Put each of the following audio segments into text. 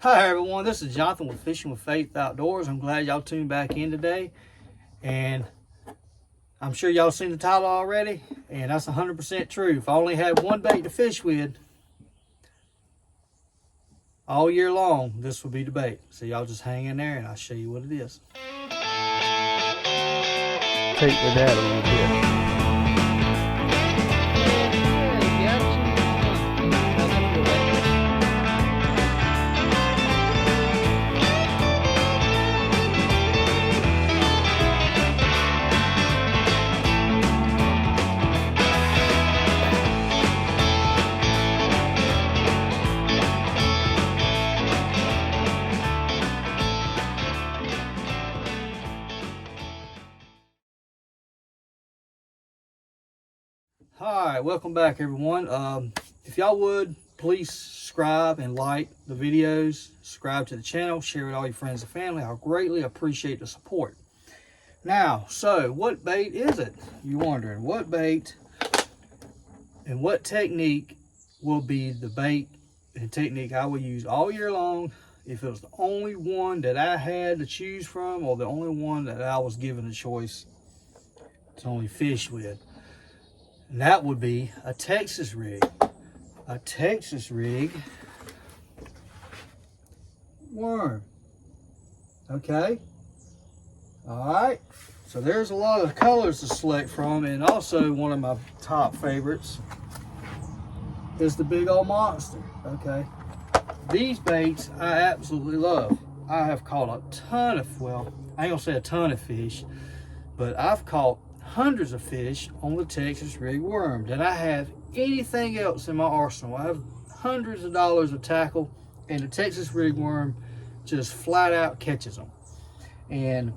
Hi everyone, this is Jonathan with Fishing with Faith Outdoors. I'm glad y'all tuned back in today, and I'm sure y'all seen the title already, and that's 100% true. If I only had one bait to fish with all year long, this would be the bait. So y'all just hang in there and I'll show you what it is. Take the dad a little bit. All right, welcome back everyone. If y'all would, please subscribe and like the videos, subscribe to the channel, share with all your friends and family. I'll greatly appreciate the support. Now, so what bait is it? You're wondering, what bait and what technique will be the bait and technique I will use all year long if it was the only one that I had to choose from, or the only one that I was given a choice to only fish with. And that would be a Texas rig. A Texas rig worm. Okay. All right. So there's a lot of colors to select from, and also one of my top favorites is the Big Old Monster. Okay. These baits I absolutely love. I have caught a ton of, well, I ain't gonna say a ton of fish, but I've caught hundreds of fish on the Texas rig worm than I have anything else in my arsenal. I have hundreds of dollars of tackle, and the Texas rig worm just flat out catches them. And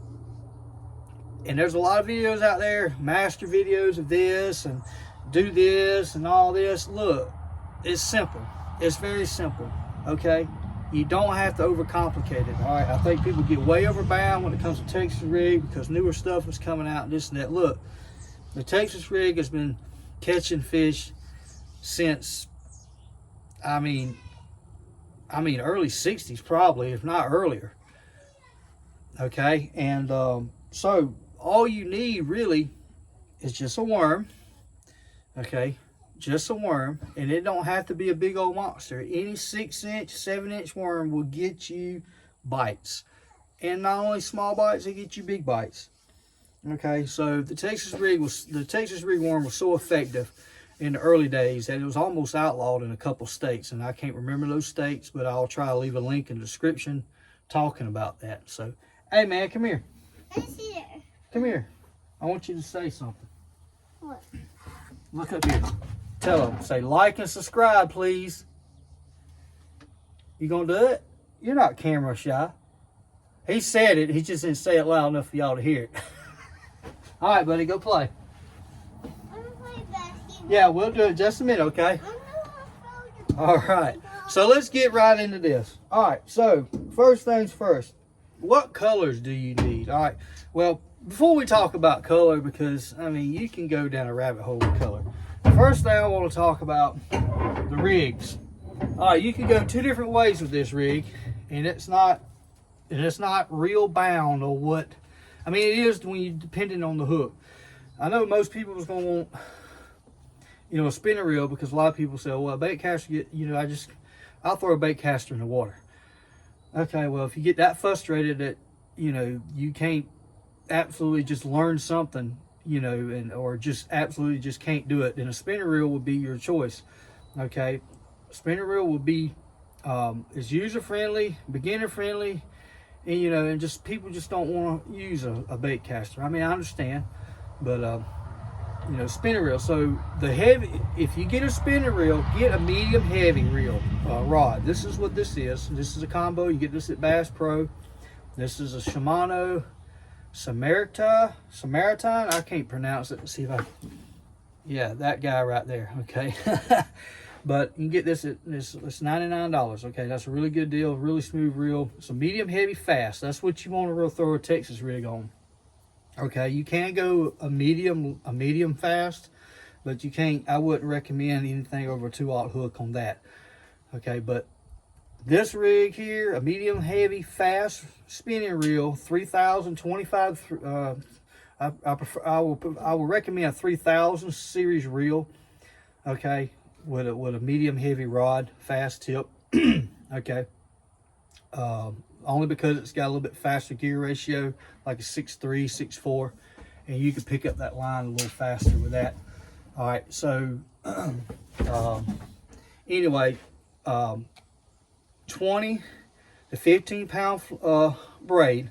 there's a lot of videos out there, master videos of this and do this and all this. Look, it's simple. It's very simple, okay? You don't have to overcomplicate it, all right? I think people get way overbound when it comes to Texas rig because newer stuff is coming out and this and that. Look, the Texas rig has been catching fish since, I mean early 60s probably, if not earlier, okay? And so all you need really is just a worm, okay? Just a worm, and it don't have to be a big old monster. Any 6-inch, 7-inch worm will get you bites, and not only small bites, they get you big bites. Okay, so the Texas rig worm was so effective in the early days that it was almost outlawed in a couple states, and I can't remember those states, but I'll try to leave a link in the description talking about that. So, hey man, come here. Come here. I want you to say something. What? Look up here. Tell them, say like and subscribe, please. You gonna do it? You're not camera shy. He said it, he just didn't say it loud enough for y'all to hear it. All right, buddy, go play. I'm gonna play basketball. Yeah, we'll do it in just a minute, okay? All right, so let's get right into this. All right, so first things first, what colors do you need? All right, well, before we talk about color, because, I mean, you can go down a rabbit hole with color. The first thing I want to talk about, the rigs. All right, you can go two different ways with this rig, and it's not real bound or what. I mean, it is when you're depending on the hook. I know most people is going to want, you know, a spinner reel, because a lot of people say, well, a bait caster, I'll throw a bait caster in the water. Okay, well, if you get that frustrated that, you know, you can't absolutely just learn something, you know, or just absolutely just can't do it, then a spinner reel would be your choice. Okay, a spinner reel will be is user friendly, beginner friendly, and you know, and just people just don't want to use a bait caster. I mean, I understand, but you know, spinner reel. So the heavy, if you get a spinner reel, get a medium heavy reel rod. This is what this is. This is a combo. You get this at Bass Pro. This is a Shimano Samaritan. I can't pronounce it. Let's see if I, yeah, that guy right there. Okay. But you can get this at it's $99. Okay, that's a really good deal, really smooth reel. It's a medium heavy fast. That's what you want to throw a Texas rig on. Okay, you can go a medium fast, but you can't, I wouldn't recommend anything over a 2/0 hook on that. Okay, but This rig here, a medium heavy fast spinning reel, 3025. I will recommend a 3000 series reel. Okay, with a medium heavy rod, fast tip. Okay, only because it's got a little bit faster gear ratio, like a 6.3, 6.4, and you can pick up that line a little faster with that. All right, so anyway, 20 to 15 pound braid.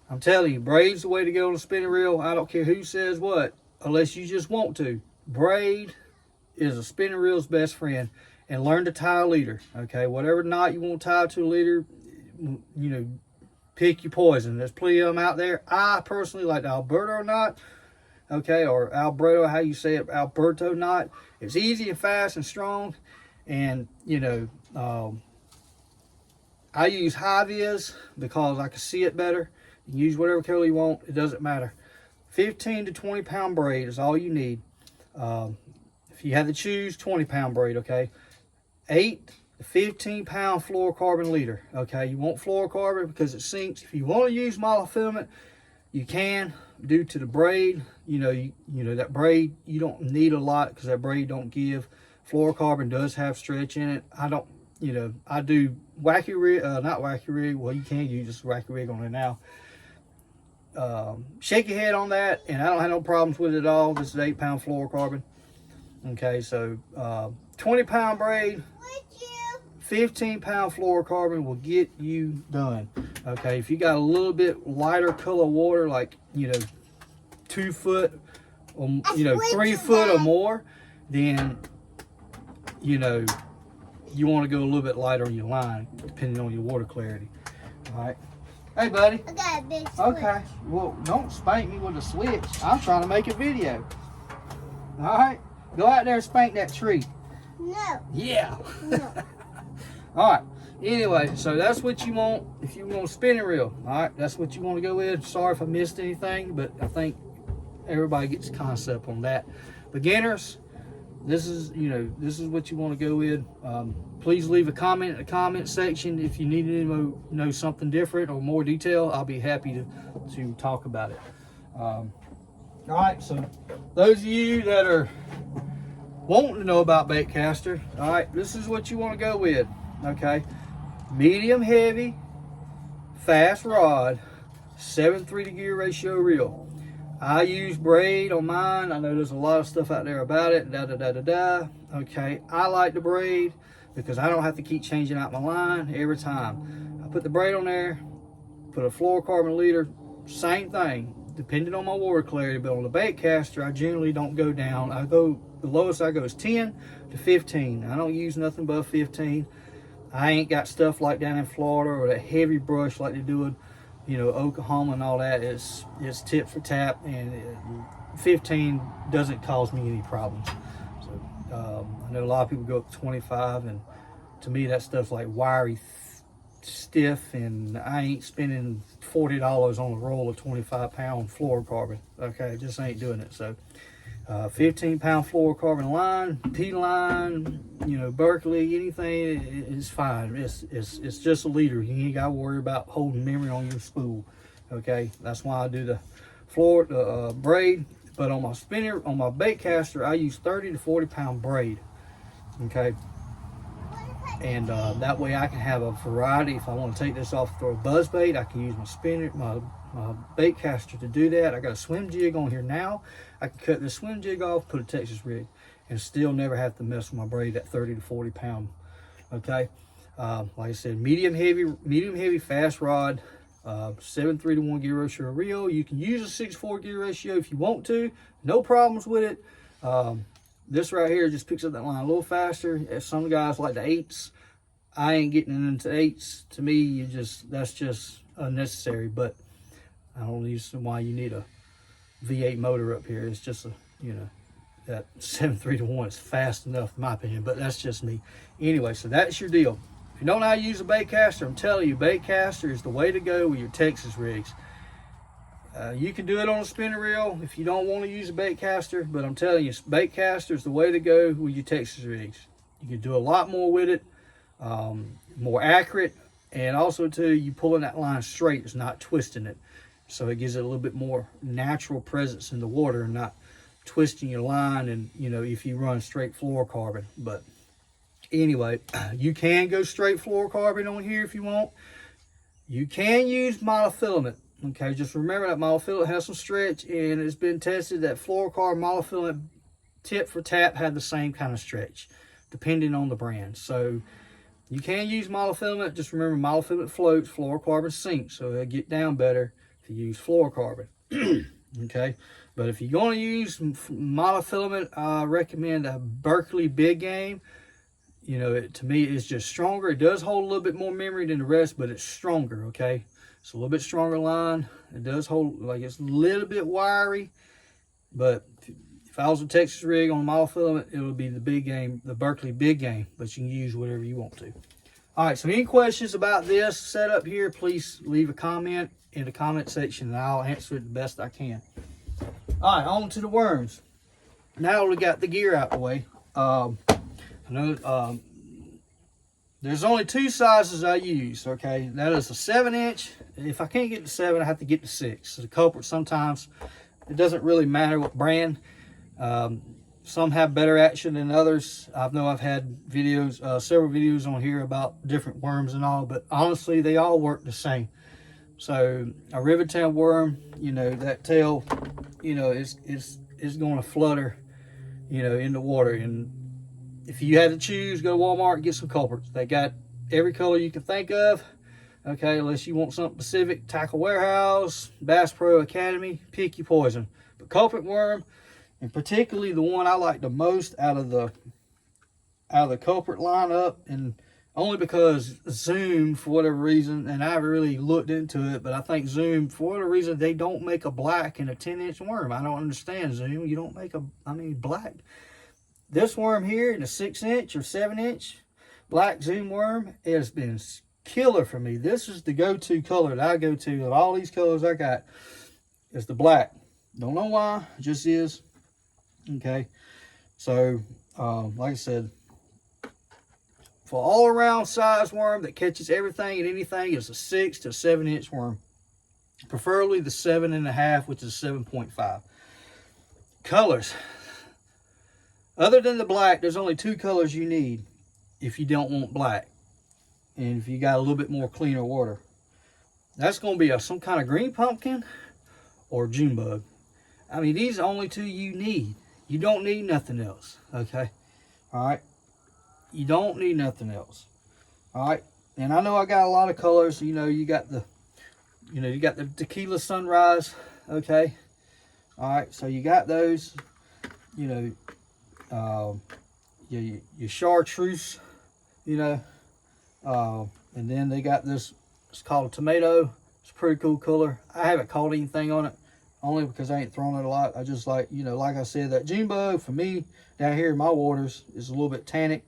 I'm telling you, braid's the way to go on a spinning reel. I don't care who says what, unless you just want to. Braid is a spinning reel's best friend. And learn to tie a leader. Okay, whatever knot you want to tie to a leader, you know, pick your poison. There's plenty of them out there. I personally like the Alberto knot. Okay, or Alberto, how you say it, Alberto knot. It's easy and fast and strong. And, you know, I use high vis because I can see it better. You can use whatever color you want. It doesn't matter. 15 to 20 pound braid is all you need. If you had to choose, 20 pound braid, okay? 8 to 15 pound fluorocarbon leader, okay? You want fluorocarbon because it sinks. If you want to use monofilament, you can, due to the braid. You know that braid, you don't need a lot because that braid don't give. Fluorocarbon does have stretch in it. I don't, you know, I do wacky rig, not wacky rig. Well, you can use just wacky rig on it now. Shake your head on that, and I don't have no problems with it at all. This is 8 pound fluorocarbon. Okay, so 20 pound braid, 15 pound fluorocarbon will get you done. Okay, if you got a little bit lighter color water, like, you know, 2 foot, or, you know, 3 foot or more, then, you know, you want to go a little bit lighter on your line, depending on your water clarity. All right. Hey, buddy. I got a big switch. Okay. Well, don't spank me with a switch. I'm trying to make a video. All right. Go out there and spank that tree. No. Yeah. No. All right. Anyway, so that's what you want if you want a spinning reel. All right. That's what you want to go with. Sorry if I missed anything, but I think everybody gets the concept on that. Beginners, this is what you want to go with. Please leave a comment in the comment section if you need to know something different or more detail. I'll be happy to talk about it. All right, so those of you that are wanting to know about Baitcaster, all right, this is what you want to go with. Okay, medium heavy, fast rod, 7.3 to gear ratio reel. I use braid on mine. I know there's a lot of stuff out there about it. Okay, I like the braid because I don't have to keep changing out my line every time. I put the braid on there, put a fluorocarbon leader, same thing, depending on my water clarity. But on the Baitcaster, I generally don't go down. The lowest I go is 10 to 15. I don't use nothing but 15. I ain't got stuff like down in Florida or that heavy brush like they do in, you know, Oklahoma and all that. It's tip for tap, and 15 doesn't cause me any problems. So I know a lot of people go up to 25, and to me that stuff's like wiry, stiff, and I ain't spending $40 on a roll of 25 pound fluorocarbon. Okay, just ain't doing it. So 15 pound fluorocarbon line, P-line, you know, Berkeley, anything is fine. It's just a leader. You ain't got to worry about holding memory on your spool. Okay, that's why I do the braid. But on my spinner, on my Baitcaster, I use 30 to 40 pound braid. Okay, and that way I can have a variety. If I want to take this off, throw a buzz bait, I can use my spinner, my Baitcaster to do that. I got a swim jig on here now. I can cut this swim jig off, put a Texas rig, and still never have to mess with my braid at 30 to 40 pound. Okay, like I said, medium heavy fast rod, 7.3 to 1 gear ratio reel. You can use a 6.4 gear ratio if you want to. No problems with it. This right here just picks up that line a little faster. As some guys like the 8s, I ain't getting into 8s. To me, that's just unnecessary. But I don't understand why you need a V8 motor up here. It's just that 7.3 to 1 is fast enough in my opinion, but that's just me. Anyway, so that's your deal. If you don't know how to use a Baitcaster, I'm telling you, Baitcaster is the way to go with your Texas rigs. You can do it on a spinner reel if you don't want to use a Baitcaster, but I'm telling you, Baitcaster is the way to go with your Texas rigs. You can do a lot more with it. more accurate, and also too, you pulling that line straight, it's not twisting it. So it gives it a little bit more natural presence in the water and not twisting your line, and you know, if you run straight fluorocarbon. But anyway, you can go straight fluorocarbon on here if you want. You can use monofilament. Okay, just remember that monofilament has some stretch, and it's been tested that fluorocarbon monofilament tip for tap had the same kind of stretch, depending on the brand. So you can use monofilament. Just remember, monofilament floats, fluorocarbon sinks, so it'll get down better if you use fluorocarbon. Okay, but if you're going to use monofilament, I recommend a Berkley Big Game. You know, to me, it's just stronger. It does hold a little bit more memory than the rest, but it's stronger. Okay, it's a little bit stronger line. It does hold, like, it's a little bit wiry, but if I was a Texas rig on monofilament, it would be the Big Game, the Berkley Big Game, but you can use whatever you want to. All right, so any questions about this setup here, please leave a comment in the comment section, and I'll answer it the best I can. All right, on to the worms. Now we got the gear out the way. I know there's only two sizes I use, okay? That is a 7-inch. If I can't get to 7, I have to get to 6. So the culprit, sometimes it doesn't really matter what brand. Some have better action than others. I know I've had videos, several videos on here about different worms and all, but honestly, they all work the same. So a rivertail worm, you know, that tail, you know, is going to flutter, you know, in the water. And if you had to choose, go to Walmart and get some culprits. They got every color you can think of. Okay, unless you want something specific, Tackle Warehouse, Bass Pro Academy, pick your poison. But culprit worm, and particularly the one I like the most out of the culprit lineup, and only because Zoom, for whatever reason, and I haven't really looked into it, but I think Zoom, for whatever reason, they don't make a black in a 10-inch worm. I don't understand, Zoom. You don't make black. This worm here in a 6-inch or 7-inch black Zoom worm has been killer for me. This is the go-to color that I go to of all these colors I got, is the black. Don't know why, it just is. Okay, so like I said, for all-around size worm that catches everything and anything, is a 6 to 7-inch worm. Preferably the 7.5, which is 7.5. Colors. Other than the black, there's only 2 colors you need if you don't want black, and if you got a little bit more cleaner water. That's going to be some kind of green pumpkin or June bug. I mean, these are the only 2 you need. You don't need nothing else. Okay, all right. You don't need nothing else. All right, and I know I got a lot of colors. You know, you got the tequila sunrise. Okay, all right. So you got those. You know, your chartreuse. You know, and then they got this. It's called a tomato. It's a pretty cool color. I haven't caught anything on it, only because I ain't thrown it a lot. I just like, you know, like I said, that June bug for me down here in my waters is a little bit tannic.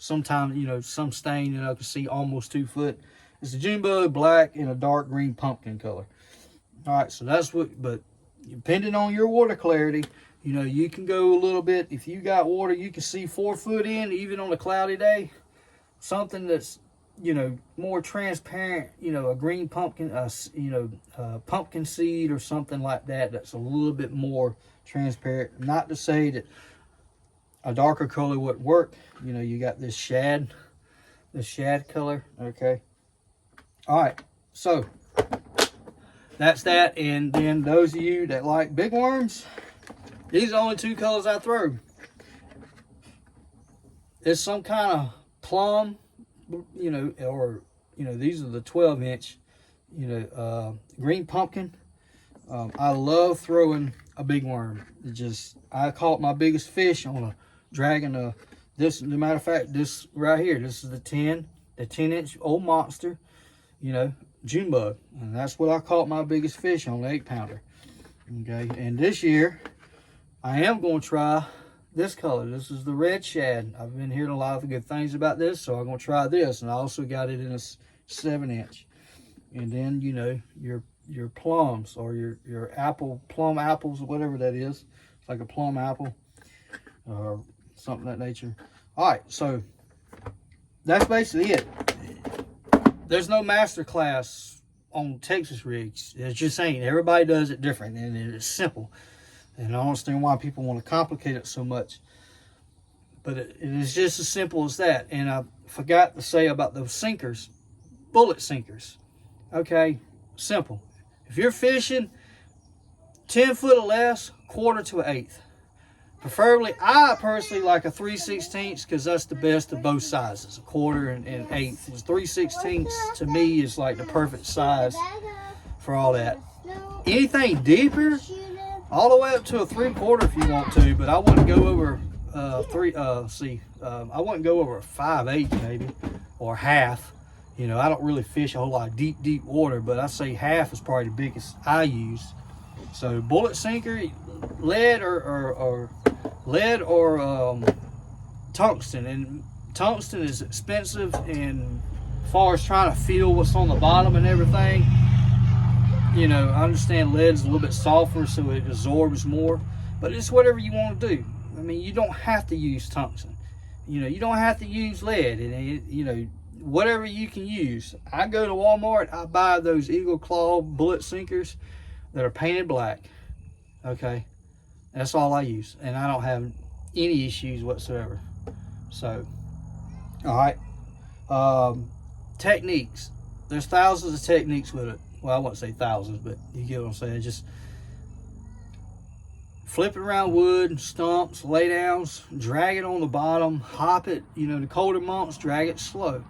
Sometimes, you know, some stain, you know, I can see almost 2 foot. It's a June bug black in a dark green pumpkin color. All right, so that's what, but depending on your water clarity, you know, you can go a little bit. If you got water, you can see 4 foot in, even on a cloudy day. Something that's, you know, more transparent, you know, a green pumpkin, pumpkin seed or something like that, that's a little bit more transparent. Not to say that a darker color would work. You know, you got this shad color. Okay, all right, so that's that. And then those of you that like big worms, these are the only 2 colors I throw. It's some kind of plum, you know, or, you know, these are the 12-inch, you know, green pumpkin. I love throwing a big worm. I caught my biggest fish on a dragging this, as a matter of fact, this right here, this is the 10-inch old monster, you know, June bug. And that's what I caught my biggest fish on, the 8-pounder. Okay, and this year, I am going to try this color. This is the red shad. I've been hearing a lot of good things about this, so I'm going to try this. And I also got it in a 7-inch. And then, you know, your plums, or your plum apples, or whatever that is. It's like a plum apple or something of that nature. All right, so that's basically it. there's no master class on Texas rigs. It just ain't. Everybody does it different, and it's simple. And I don't understand why people want to complicate it so much. But it is just as simple as that. And I forgot to say about those sinkers, bullet sinkers. Okay, simple. If you're fishing 10 foot or less, 1/4 to 1/8. Preferably, I personally like a 3/16 because that's the best of both sizes, 1/4 and 1/8. 3/16 to me is like the perfect size for all that. Anything deeper, all the way up to a 3/4 if you want to, but I wouldn't go over I wouldn't go over a 5/8 maybe, or half. You know, I don't really fish a whole lot of deep water, but I say half is probably the biggest I use. So bullet sinker, lead or tungsten, and tungsten is expensive, and as far as trying to feel what's on the bottom and everything, you know, I understand lead is a little bit softer so it absorbs more, but it's whatever you want to do. I mean, you don't have to use tungsten, you know, you don't have to use lead, and you know, whatever you can use. I go to Walmart, I buy those Eagle Claw bullet sinkers that are painted black. Okay, that's all I use, and I don't have any issues whatsoever. So, all right, techniques. There's thousands of techniques with it. Well, I wouldn't say thousands, but you get what I'm saying. Just flip it around wood, stumps, lay downs, drag it on the bottom, hop it. You know, the colder months, drag it slow.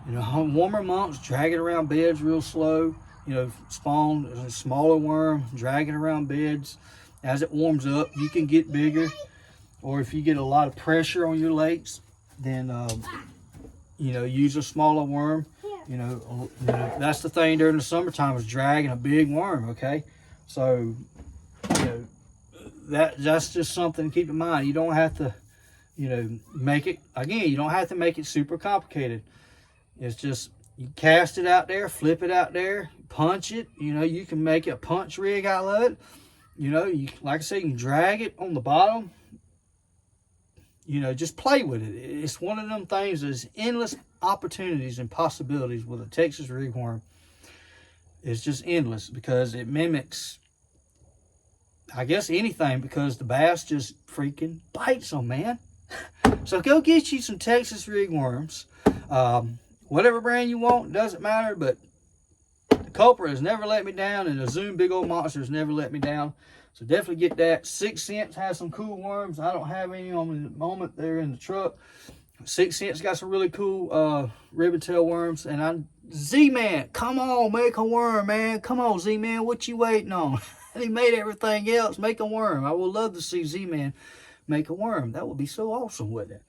You know, warmer months, drag it around beds real slow. You know, spawn a smaller worm, drag it around beds. As it warms up, you can get bigger. Or if you get a lot of pressure on your lakes, then, you know, use a smaller worm. You know, that's the thing during the summertime is dragging a big worm, okay? So, you know, that's just something to keep in mind. You don't have to, you know, make it, again, you don't have to make it super complicated. It's just, you cast it out there, flip it out there, punch it. You know, you can make a punch rig out of it. You know, you, like I said, you can drag it on the bottom. You know, just play with it. It's one of them things. There's endless opportunities and possibilities with a Texas rigworm. It's just endless because it mimics, I guess, anything, because the bass just freaking bites them, man. So go get you some Texas rigworms. Whatever brand you want, doesn't matter, but the Cobra has never let me down, and the Zoom Big Old Monster has never let me down. So definitely get that. 6 Cents has some cool worms. I don't have any on the moment. They're in the truck. 6 Cents got some really cool ribbon tail worms. And Z-Man, come on, make a worm, man. Come on, Z-Man, what you waiting on? He made everything else. Make a worm. I would love to see Z-Man make a worm. That would be so awesome, wouldn't it?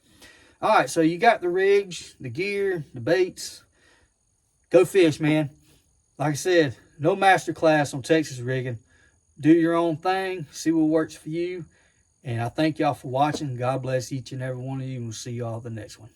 All right, so you got the rigs, the gear, the baits. Go fish, man. Like I said, no master class on Texas rigging. Do your own thing. See what works for you. And I thank y'all for watching. God bless each and every one of you. And we'll see y'all the next one.